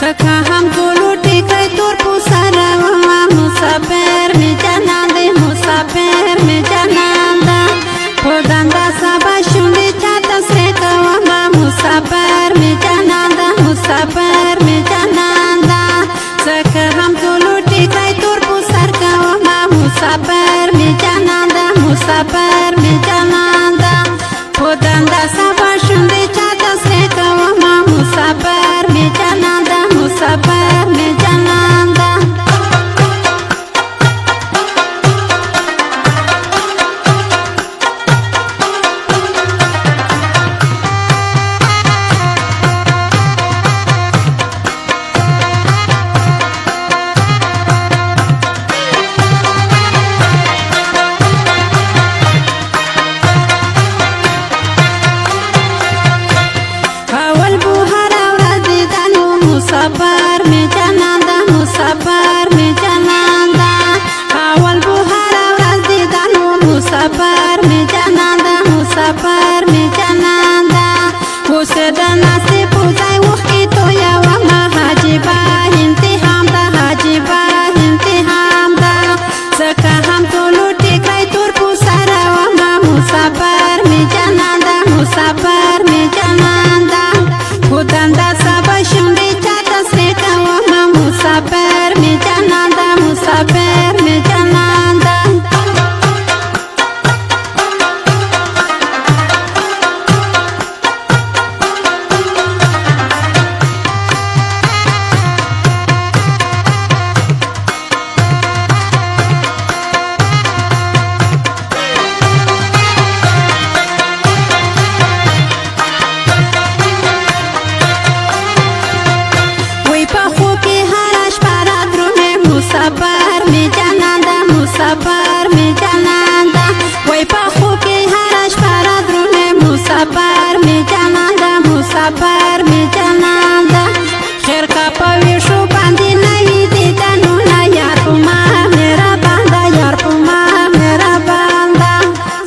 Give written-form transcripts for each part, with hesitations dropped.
څخه هم ټولو ټیکری تور په سره ومه مسافر مې جانان دی مسافر مې جانان ده په دنده سبا شونډې چاته سرې کومه مسافر مې جانان ده مسافر مې جانان ده څخه هم ټولو ټیکری تور په سر کومه مسافر مې جانان ده مسافر مې جانان ده په دنده سبا شونډې چاته سرې کومه مسافر مې جانان ده مسافر مې جانان ده مسافر می جانان ده مسافر می جانان ده اول بو هر ورځ دیدنو مسافر می جانان ده مسافر می جانان ده اوس د ناستې په ځای وختې تویومه حاجبه امتحان ده حاجبه امتحان ده ځکه هم ټولو ټیکری تور په سره ومه مسافر می جانان ده مسافر می جانان ده په دنده سبا شونډې مسافر می جانان ده مسافر می جانان ده مسافر می جانان ده مسافر می جانان ده وای په خوب کې هر شپه را درونه مسافر می جانان ده مسافر می جانان ده خیر کا په ویشو باندې نه دیدنو نه یار په ما مهربان ده یار په ما مهربان ده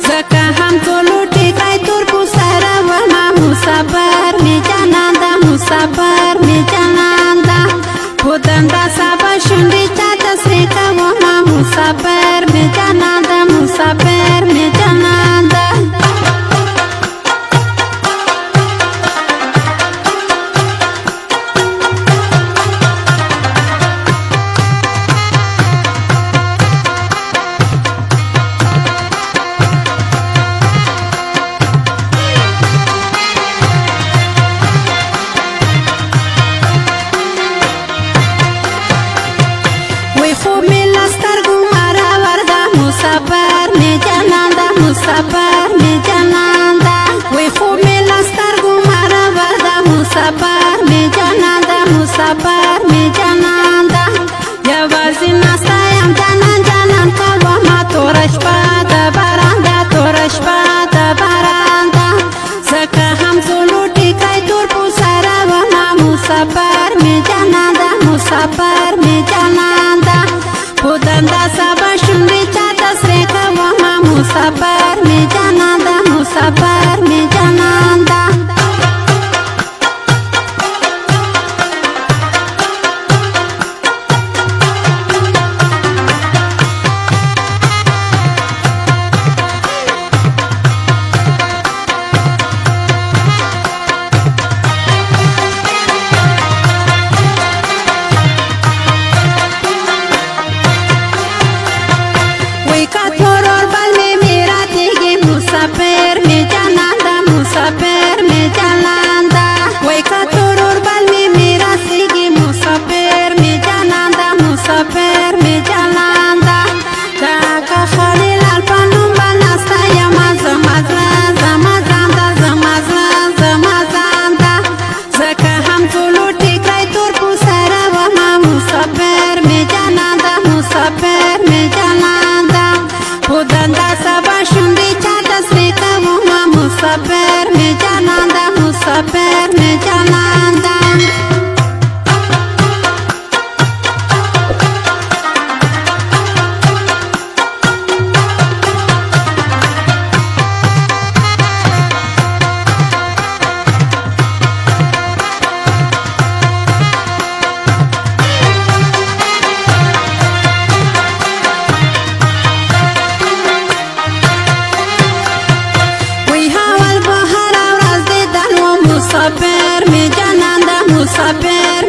ځکه هم ټولو ټیکری تور په سره ومه مسافر می جانان ده مسافر می جانان ده په دنده سبا شونډې چاته سرې کومه مسافر می جانان ده مسافر می جانان ده مسافر می جانان ده مسافر می جانان ده وی خوب می لسترګو مارا ورده مسافر می جانان ده مسافر می جانان ده یوازې ناسته یم جانان جانان کومه توره شپه د باران ده توره شپه د باران ده ځکه هم ټولو ټیکری تور په سره ومه مسافر می جانان ده مسافر می جانان ده په دنده سبا شونډې چاته سرې کومه مسافر می جانان ده مسافر می جانان ده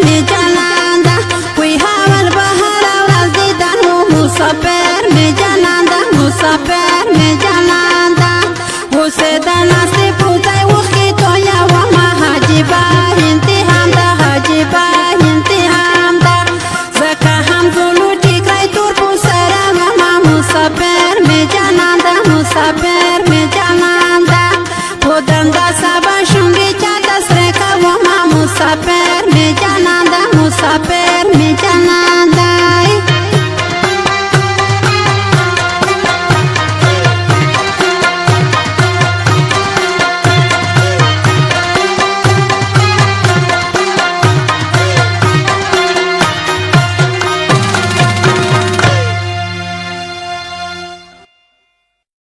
می جانانده وی حال بهر ورځ دیدن و مسافر می جانانده مسافر می جانانده اوسېدل ناستې په ځای وخت کې تویومه عجیبه امتحان ده عجیبه امتحان ده ځکه هم زلو ټیکری تور په سره ومه مسافر می جانانده مسافر می جانانده په دنده سبا شونډې چاته سرې کومه مسافر می جانانده مسافر می جانانده